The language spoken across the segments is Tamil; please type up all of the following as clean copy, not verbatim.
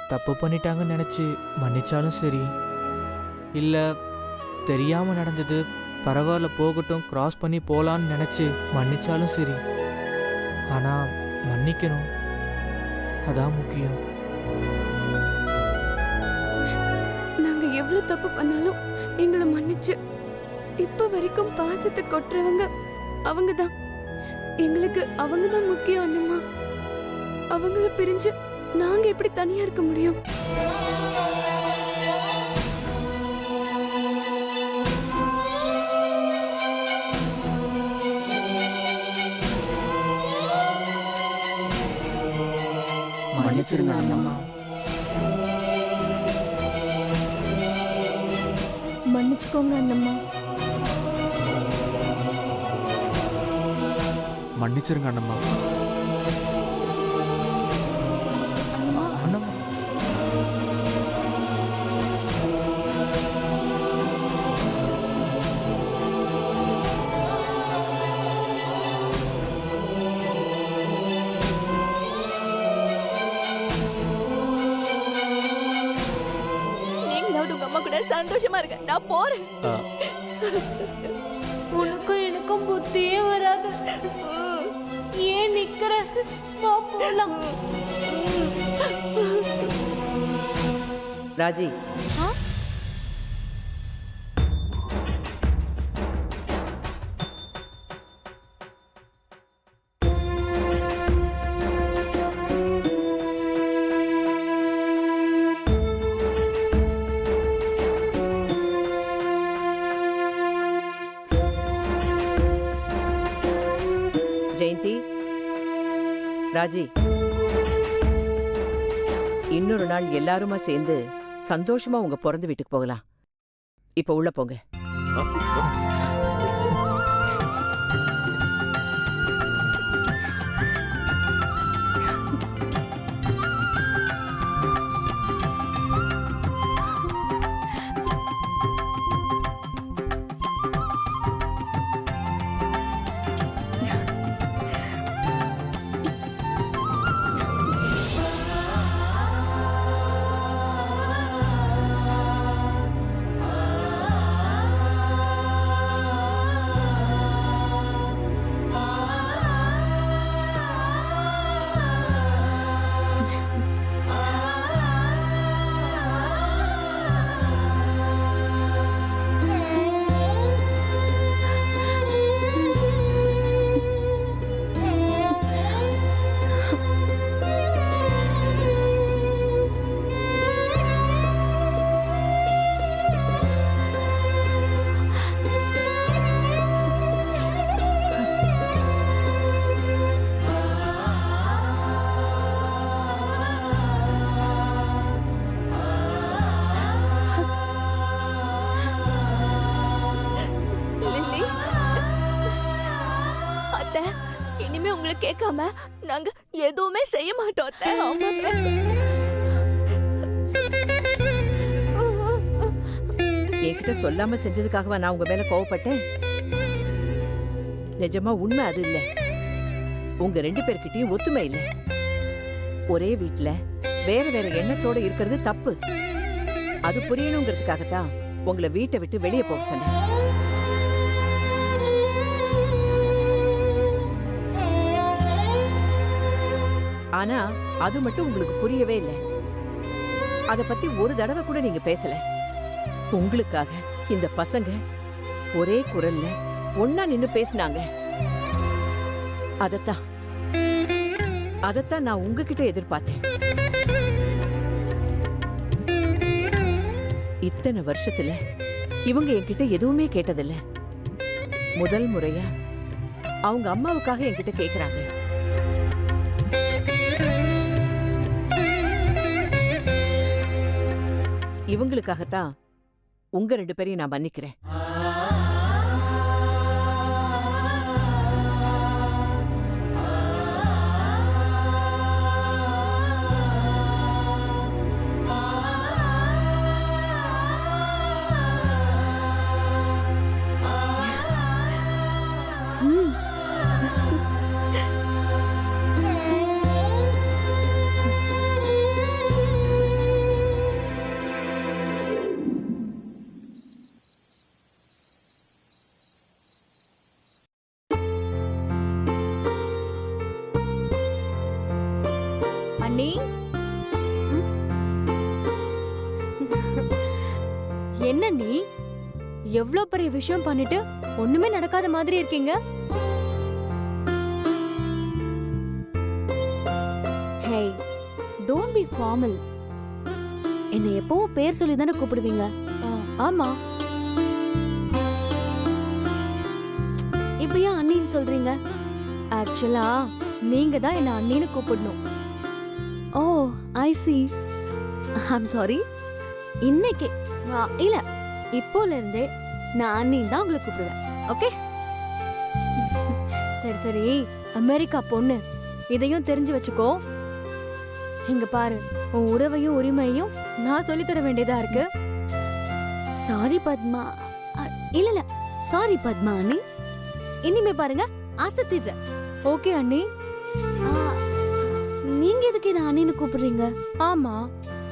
தப்பு பண்ணிட்டாங்கன்னு நினச்சி மன்னிச்சாலும் சரி, இல்லை தெரியாமல் நடந்தது பரவாயில்ல போகட்டும் கிராஸ் பண்ணி போகலான்னு நினச்சி மன்னிச்சாலும் சரி, ஆனால் மன்னிக்கணும், அதான் முக்கியம். நாங்க எவ்வளவு தப்பு பண்ணாலும் எங்களை மன்னிச்சு இப்ப வரைக்கும் பாசத்தை கொட்டுறவங்க அவங்கதான். எங்களுக்கு அவங்கதான் முக்கியம் அண்ணம்மா. அவங்கள பிரிஞ்சு நாங்க எப்படி தனியா இருக்க முடியும்? மன்னிச்சிருங்க அண்ணம்மா. மன்னிச்சுக்கோங்க அண்ணம்மா. மன்னிச்சிருங்க அண்ணம்மா. அண்ணம்மா நீங்களாவது உங்க அம்மா கூட சந்தோஷமா இருக்க, நான் போறேன். உனக்கும் எனக்கும் புத்தியே வராது. ஏன் நிக்கிற? வா போலாம். ராஜி, ஜெயந்தி, ராஜி, இன்னொரு நாள் எல்லாருமா சேர்ந்து சந்தோஷமா உங்க பிறந்த வீட்டுக்கு போகலாம். இப்ப உள்ள போங்க. இனிமே உங்களை கேட்காம நாங்க எதுவுமே செய்ய மாட்டோம் அத்தை. என்கிட்ட சொல்லாம செஞ்சதுக்காகவா நான் உங்க மேல கோவப்பட்டேன்? நிஜமா உண்மை அது இல்ல. உங்க ரெண்டு பேர்கிட்டயும் ஒத்துமை இல்ல. ஒரே வீட்டுல வேற வேற எண்ணத்தோட இருக்கிறது தப்பு. அது புரியணுங்கிறதுக்காகத்தான் உங்களை வீட்டை விட்டு வெளியே போக சொன்னேன். ஆனா அது மட்டும் உங்களுக்கு புரியவே இல்லை. அத பத்தி ஒரு தடவை கூட நீங்க பேசல. உங்களுக்காக இந்த பசங்க ஒரே குரல்ல ஒன்னா நின்னு பேசினாங்க. அதத்தான் நான் உங்ககிட்ட எதிர்பார்த்தேன். இத்தனை வருஷத்துல இவங்க என்கிட்ட எதுவுமே கேட்டதில்ல. முதல் முறையா அவங்க அம்மாவுக்காக என்கிட்ட கேக்குறாங்க. இவங்களுக்காகத்தான் உங்க ரெண்டு பேரையும் நான் மன்னிக்கிறேன். எவ்ளோ பெரிய விஷயம் பண்ணிட்டு ஒண்ணுமே நடக்காத மாதிரி இருக்கீங்க. ஹே, டோன்ட் பி ஃபார்மல். என்னை எப்பவும் பேர் சொல்லி தானே கூப்பிடுவீங்க. ஆமா. இப்ப ஏன் அண்ணின்னு சொல்றீங்க? ஆக்சுவலா நீங்க தான் என்ன அண்ணின்னு கூப்பிடணும். ஓ, ஐ see. I'm sorry. இன்னைக்கு இல்ல, இப்போல இருந்தே நான் அண்ணின்னு தான் உங்களை கூப்பிடுவேன். ஓகே? சரி சரி, அமெரிக்கா பொண்ணு, இதையும் தெரிஞ்சு வச்சுக்கோ. இங்க பாரு, உன் உறவையும் உரிமையும் நான் சொல்லி தர வேண்டியதா இருக்கு. சாரி பத்மா. இல்ல இல்ல, சாரி பத்மா அண்ணி. இனிமே பாருங்க அசத்திடுற. ஓகே அண்ணி. நீங்க எதுக்கு என்ன அண்ணின்னு கூப்பிடுறீங்க? ஆமா,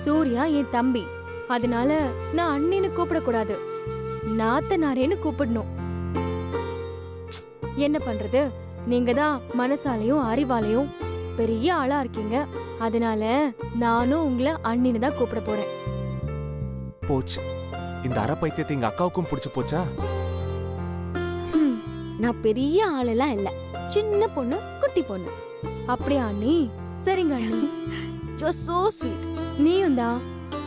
சூர்யா என் தம்பி, அதனால நான் அண்ணின்னு கூப்பிடக்கூடாது, நாத்தனாரேன்னு கூப்பிடணும். என்ன பண்றது, நீங்க தான் மனசாலையும் அறிவாலையும் பெரிய ஆளா இருக்கீங்க, அதனால நானும் உங்களை அண்ணின்னு தான் கூப்பிட போறேன். போச்சு, இந்த அரை பைத்தியத்தை எங்க அக்காவுக்கும் பிடிச்சு போச்சா? நான் பெரிய ஆளெல்லாம் இல்ல, சின்ன பொண்ணு, குட்டி பொண்ணு. அப்படியா அண்ணி? சரிங்க அண்ணி. You're so sweet. நீயும் தான்.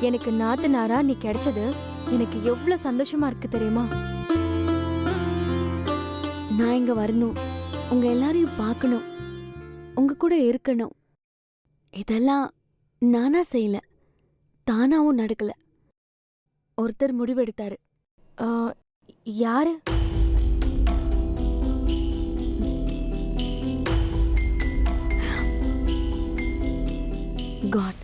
எனக்கு நாத்தனாரா நீ கிடைச்சது எனக்கு எவ்வளவு சந்தோஷமா இருக்கு தெரியுமா? நான் இங்க வரணும், உங்க எல்லாரையும் பார்க்கணும், உங்க கூட இருக்கணும். இதெல்லாம் நானா செய்யல, தானாவும் நடக்கல. ஒருத்தர் முடிவெடுத்தாரு. யாரு? God.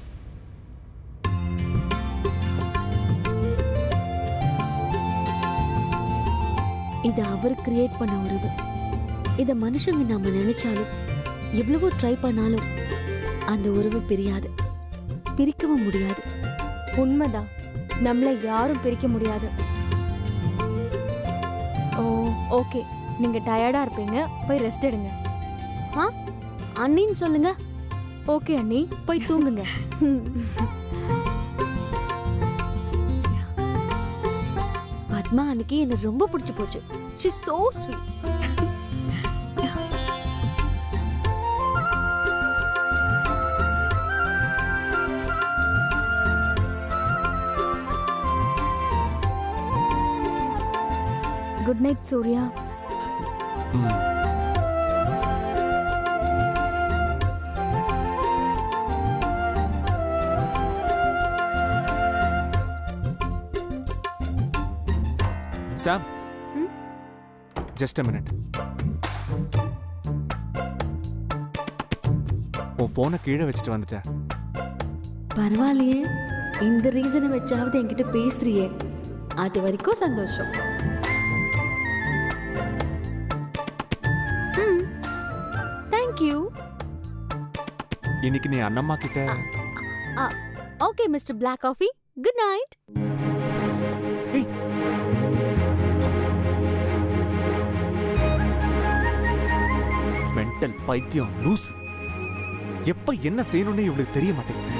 இது அவர் கிரியேட் பண்ண உறவு. இத மனுஷங்க நாம நினைச்சாலும் எவ்வளவோ ட்ரை பண்ணாலும் அந்த உறவு பிரியாது, பிரிக்கவும் முடியாது. உண்மைதான், நம்மள யாரும் பிரிக்க முடியாது. ஓ ஓகே, நீங்க டயர்டா இருப்பீங்க, போய் ரெஸ்ட் எடுங்க. அண்ணின்னு சொல்லுங்க. ஓகே அண்ணி, போய் தூங்குங்க. பத்மா அன்னைக்கு எனக்கு ரொம்ப பிடிச்சு போச்சு. She's so sweet. Good night Surya. Sam, just a minute. உன் போனை கீழே வச்சுட்டு வந்துட்டேன். பரவாயில்லையே, இந்த ரீசனை வச்சாவது என்கிட்ட பேசுறியே, அது வரைக்கும் சந்தோஷம். தேங்க்யூ. இன்னைக்கு நீ அண்ணம்மா கிட்ட. Okay mister black coffee, good night. Mental பைத்தியம், லூஸ். எப்ப என்ன செய்யணும்னு இவளுக்கு தெரிய மாட்டேங்குது.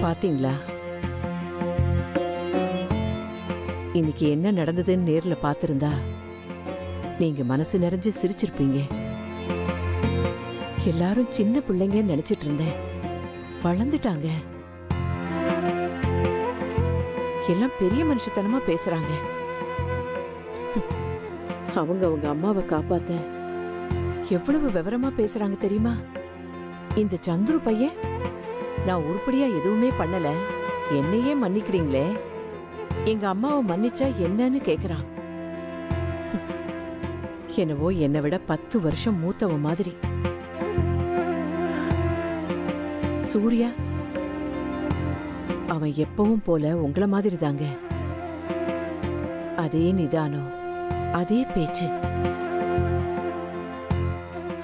பாத்தீங்களா, இன்னைக்கு என்ன நடந்ததுன்னு நேர்ல பாத்திருந்தா நீங்க மனசு நிறைஞ்சு சிரிச்சிருப்பீங்க. எல்லாரும் சின்ன பிள்ளைங்கன்னு நினைச்சிட்டு இருந்தேன், வளர்ந்துட்டாங்க. எல்லாம் பெரிய மனுஷத்தனமா பேசுறாங்க. அவங்க அவங்க அம்மாவை காப்பாத்த எவ்வளவு விவரமா பேசுறாங்க தெரியுமா? இந்த சந்துரு பையன், நான் உருப்படியா எதுவுமே பண்ணல, என்னையே மன்னிக்கிறீங்களே, எங்க அம்மாவை மன்னிச்சா என்னன்னு கேக்குறான். என்னவோ என்னை விட 10 வருஷம் மூத்தவ மாதிரி. சூர்யா, அவன் எப்பவும் போல உங்கள மாதிரி தாங்க. அதே நிதானம், அதே பேச்சு.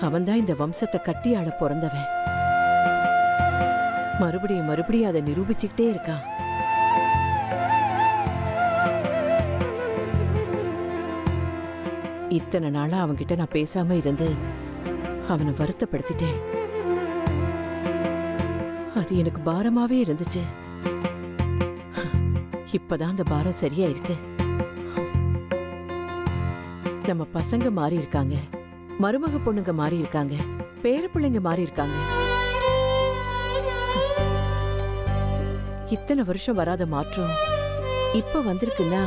அவன்தான் இந்த வம்சத்தை கட்டியாள பிறந்தவன். மறுபடியும் மறுபடியும் அதை நிரூபிச்சுக்கிட்டே இருக்கான். இத்தனை நாளா அவன்கிட்ட நான் பேசாம இருந்து அவனை வருத்தப்படுத்திட்டேன். அது எனக்கு பாரமாவே இருந்துச்சு. இப்பதான் அந்த பாரம் சரியா இருக்கு. நம்ம பசங்க மாறி இருக்காங்க, மருமக பொண்ணுங்க மாறி இருக்காங்க, பேர பிள்ளைங்க மாறி இருக்காங்க. இத்தனை வருஷம் வராத மாற்றம் இப்ப வந்திருக்குன்னா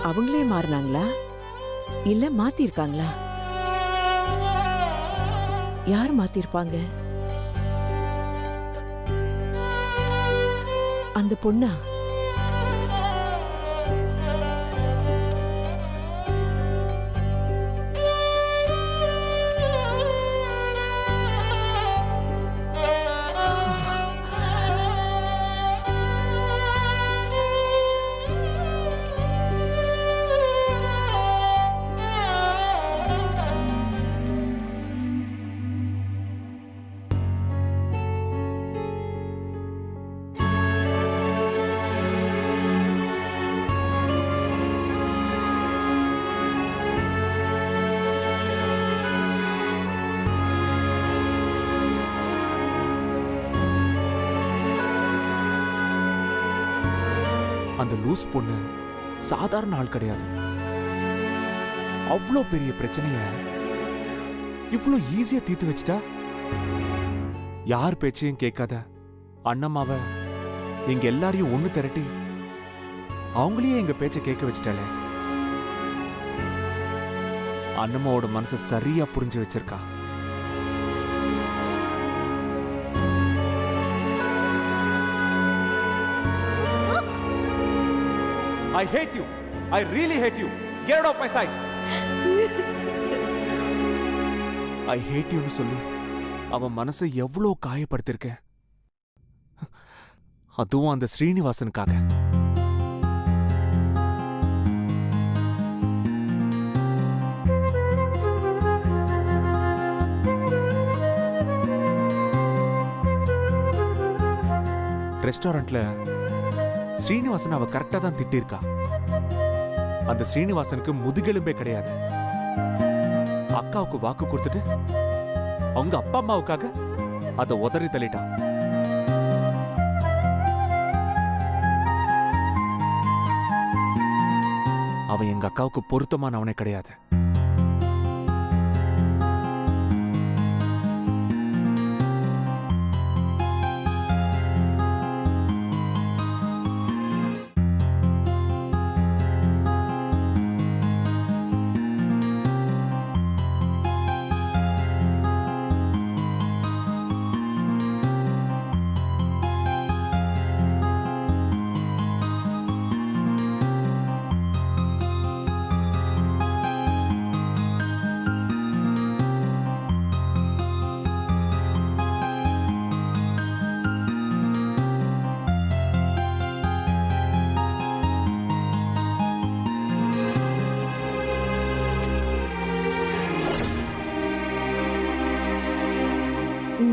அவங்களே மாறினாங்களா இல்ல மாத்திருக்காங்களா? யார் மாத்திருப்பாங்க? அந்த பொண்ணா? அந்த லூஸ் பொண்ணு சாதாரண ஆள் கிடையாது. அவ்வளோ பெரிய பிரச்சனைய இவ்வளோ ஈஸியா தீர்த்து வச்சுட்டா. யார் பேச்சையும் கேட்காத அண்ணம்மாவ எங்க எல்லாரையும் ஒண்ணு திரட்டி அவங்களையே எங்க பேச்ச கேட்க வச்சுட்டாளே. அண்ணம்மாவோட மனசை சரியா புரிஞ்சு வச்சிருக்கா. I hate you. I really hate you. Get out of my sight. I hate you னு சொல்லி அவன் மனசை எவ்வளோ காயப்படுத்திருக்கேன். அதுவும் அந்த ஸ்ரீனிவாசனுக்காக. ரெஸ்டாரண்ட்ல ஸ்ரீனிவாசன் அவ கரெக்டா தான் திட்டிருக்கா. அந்த ஸ்ரீனிவாசனுக்கு முதுகெலும்பே கிடையாது. அக்காவுக்கு வாக்கு கொடுத்துட்டு அவங்க அப்பா அம்மாவுக்காக அதை உதறி தள்ளிட்டான். அவன் எங்க அக்காவுக்கு பொருத்தமானவனே கிடையாது.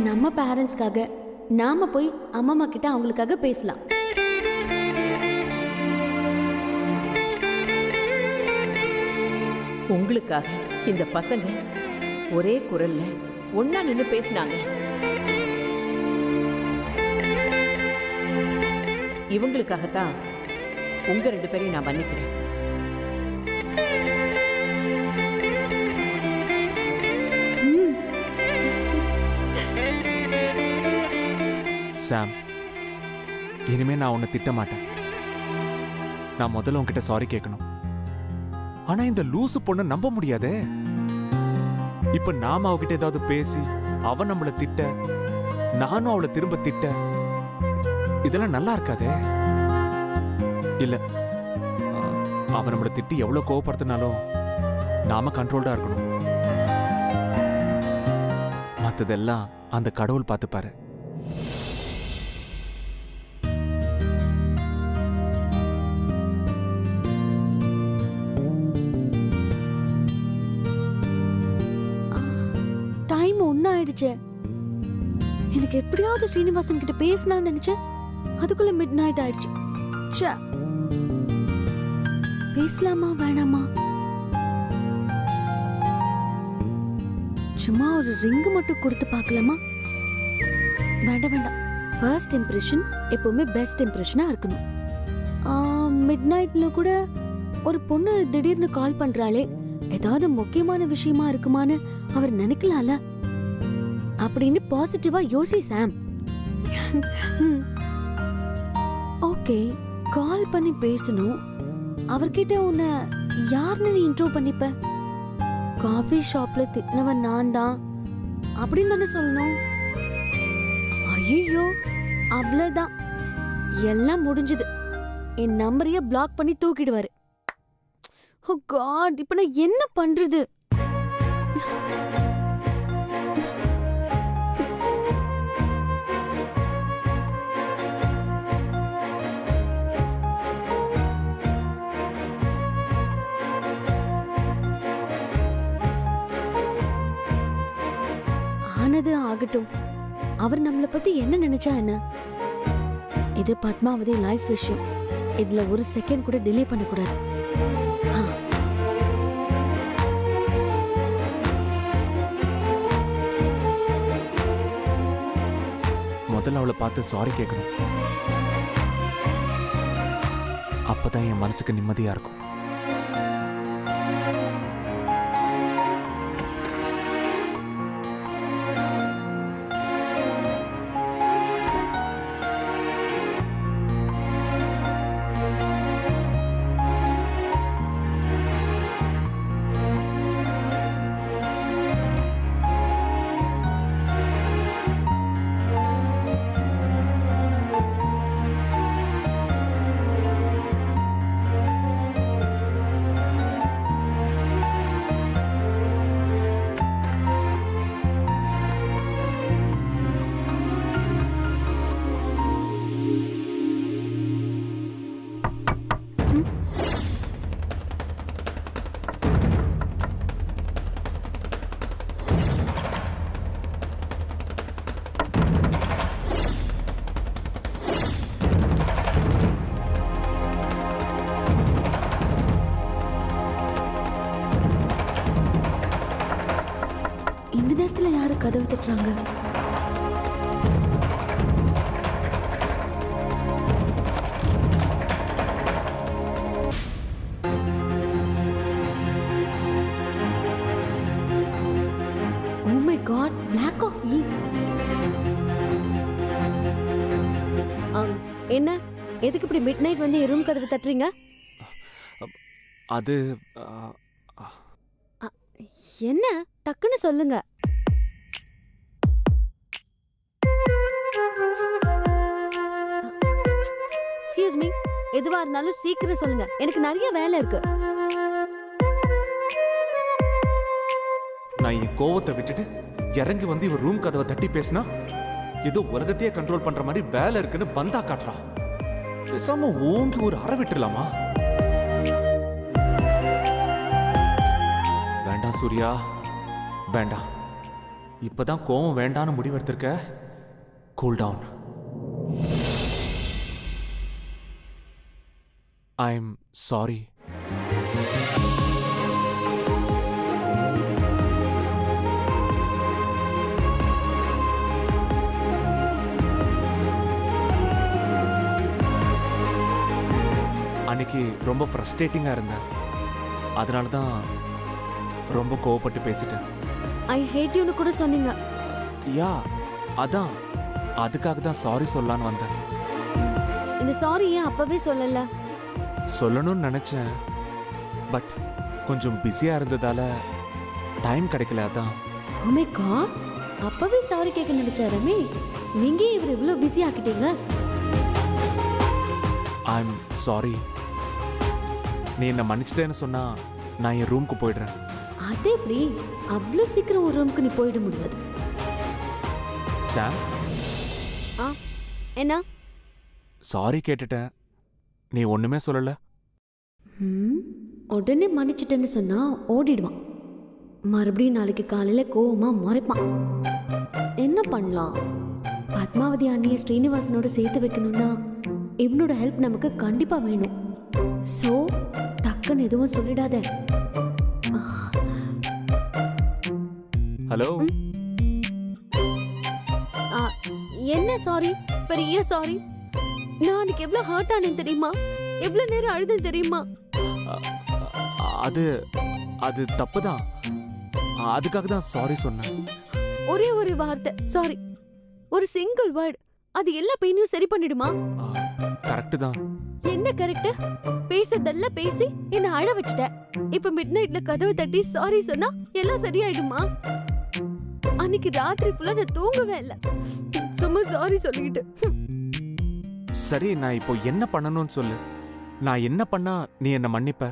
நம்ம பேரண்ட்ஸ்க்காக நாம போய் அம்மா கிட்ட அவங்களுக்காக பேசலாம். உங்களுக்காக இந்த பசங்க ஒரே குரல்ல ஒன்னா நின்னு பேசினாங்க. இவங்களுக்காகத்தான் உங்க 2 பேரையும் நான் மன்னிக்கிறேன். சாம், இனிமே நான் உன்னை திட்ட மாட்டேன். நான் முதல்ல உன்கிட்ட சாரி கேட்கணும். ஆனா இந்த லூசு பொண்ணை நம்ப முடியாதே. இப்ப நாம அவகிட்ட ஏதாவது பேசி அவன் நம்மள திட்ட, நானும் அவளை திரும்ப திட்ட, இதெல்லாம் நல்லா இருக்காதே. இல்ல, அவன் நம்மளை திட்டி எவ்வளவு கோவப்படுத்தினாலும் நாம கண்ட்ரோல்டா இருக்கணும். மத்ததெல்லாம் அந்த கடவுள் பார்த்துப்பாரு. ஆயிடுச்சு. எனக்கு எப்படியாவது ஸ்ரீனிவாசன் கிட்ட பேசலாம்னு நினைச்சேன். அதுக்குள்ள மிட் நைட் ஆயிடுச்சு. ச்சே. பேசலாமா வேணாமா? சும்மா ஒரு ரிங் மட்டும் கொடுத்து பார்க்கலாமா? வேண்டாம் வேண்டாம். ஃபர்ஸ்ட் இம்ப்ரெஷன் எப்பவுமே பெஸ்ட் இம்ப்ரெஷனா இருக்கணும். மிட் நைட்ல கூட ஒரு பொண்ணு திடீர்னு கால் பண்றாளே, ஏதாவது முக்கியமான விஷயமா இருக்குமான்னு அவர் நினைக்கலாம்ல அப்படின்னு பாசிட்டிவா யோசி சாம். ஓகே, கால் பண்ணி பேசணும். அவர்கிட்ட உன்னை யாருன்னு நீ இன்ட்ரோ பண்ணிப்ப? காஃபி ஷாப்ல திட்டினவன் நான் தான் அப்படின்னு தானே சொல்லணும். ஐயோ, அவ்வளவுதான், எல்லாம் முடிஞ்சது. என் நம்பரையே பிளாக் பண்ணி தூக்கிடுவாரு. ஓ காட், இப்ப நான் என்ன பண்றது? ஆனது ஆகட்டும். அவர் நம்மளை பத்தி என்ன நினைச்சா என்ன? இது பத்மாவதி லைஃப் விஷயம். இதுல ஒரு செகண்ட் கூட டிலே பண்ணக்கூடாது. முதல்ல அவளை பார்த்து சாரி கேட்கணும். அப்பதான் என் மனசுக்கு நிம்மதியா இருக்கும். இந்த நேரத்துல யாரு கதவு தட்டுறாங்க? Oh my God, black coffee. என்ன, எதுக்கு இப்படி மிட் நைட் வந்து ரூம் கதவு தட்டுறீங்க? அது என்ன, டக்குன்னு சொல்லுங்க. எக்ஸ்கியூஸ் மீ, எதுவா இருந்தாலும் சீக்கிரம் சொல்லுங்க, எனக்கு நிறைய வேலை இருக்கு. நான் என் கோவத்தை விட்டுட்டு இறங்கி வந்து இவர் ரூம் கதவை தட்டி பேசினா ஏதோ உலகத்தையே கண்ட்ரோல் பண்ற மாதிரி வேலை இருக்குன்னு பந்தா காட்டுறா. பேசாம ஓங்கி ஒரு அற விட்டுலாமா? வேண்டாம் சூர்யா, வேண்டாம். இப்பதான் கோவம் வேண்டான்னு முடிவெடுத்திருக்க. Cool down. I am sorry. அன்னைக்கு ரொம்ப ஃப்ரஸ்ட்ரேட்டிங்காக இருந்தேன். அதனால தான் ரொம்ப கோவப்பட்டு பேசிட்டேன். ஐ ஹேட் யூன்னு கூட சொன்னீங்க. யா, அதான் அதுக்காக தான் சாரி சொல்லலான்னு வந்தேன். இந்த சாரி ஏன் அப்பவே சொல்லல? சொல்லணும்னு நினச்சேன், பட் கொஞ்சம் பிஸியாக இருந்ததால டைம் கிடைக்கல. அதான். Oh my God, அப்பவே சாரி கேட்க நினைச்சாருமே, நீங்க இவர் இவ்வளவு பிஸி ஆக்கிட்டீங்க. I am sorry. நீ என்ன மன்னிச்சிட்டேன்னு சொன்னா நான் என் ரூமுக்கு போயிடுறேன். அது எப்படி அவ்வளவு சீக்கிரம் ஒரு ரூமுக்கு நீ போயிட முடியாது. சாம், என்ன? சாரி கேட்டுட்டேன், நீ ஒண்ணுமே சொல்லல. உடனே மன்னிச்சிட்டேன்னு சொன்னா ஓடிடுவான். மறுபடியும் நாளைக்கு காலையில கோவமா மறைப்பான். என்ன பண்ணலாம்? பத்மாவதி அண்ணியை ஸ்ரீனிவாசனோட சேர்த்து வைக்கணும்னா இவனோட ஹெல்ப் நமக்கு கண்டிப்பா வேணும். சோ டக்குன்னு எதுவும் சொல்லிடாத. ஹலோ என்ன சாரி, பெரிய சாரி. நான் அன்னைக்கு எவ்வளவு ஹர்ட் ஆனேன் தெரியுமா? எவ்வளவு நேரம் அழுதேன் தெரியுமா? அது அது தப்புதான். அதுக்காக தான் சாரி சொன்னேன். ஒரே ஒரு வார்த்தை சாரி, ஒரு சிங்கிள் வேர்ட், அது எல்லா பெயினையும் சரி பண்ணிடுமா? கரெக்ட் தான். என்ன கரெக்ட்? பேசுறதெல்லாம் பேசி என்ன அழ வச்சுட்ட. இப்ப மிட் நைட்ல கதவை தட்டி சாரி சொன்னா எல்லாம் சரியாயிடுமா? அன்னைக்கு ராத்திரி ஃபுல்லா நான் தூங்கவே இல்ல, சும்மா சாரி சொல்லிட்டு. சரி, நான் இப்போ என்ன பண்ணணும்னு சொல்லு. நான் என்ன பண்ணா நீ என்ன மன்னிப்ப?